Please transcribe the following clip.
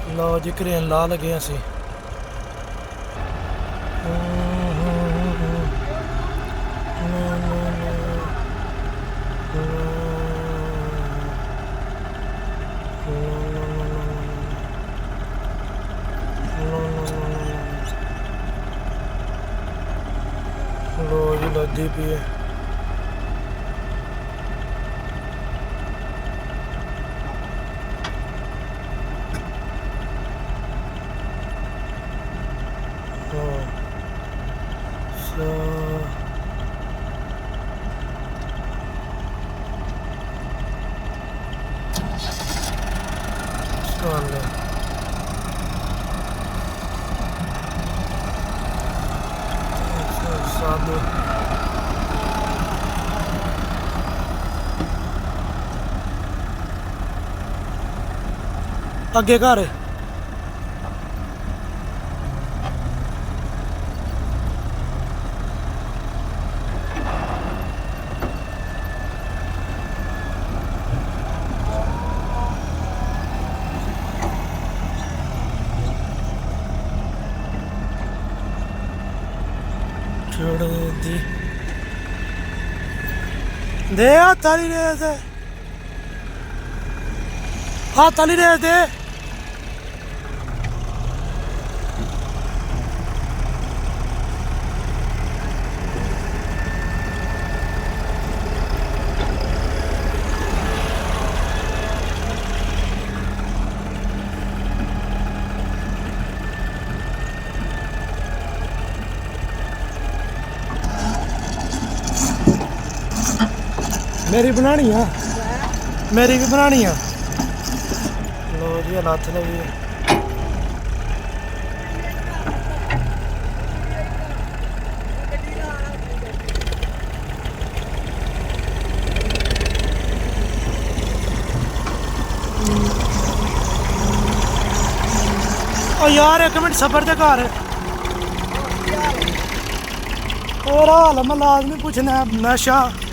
लो जी crane ला लगे असी लो जी लदी पी है साधु अगे घर दे हाथ वाली रेस हाथ वाली रेस दे मेरी बनानी है मेरी भी बनानी है लो जी लत्थ लगी ओ यार एक मिनट सबर दे घर और हाल मैं लाजमी पूछना नशा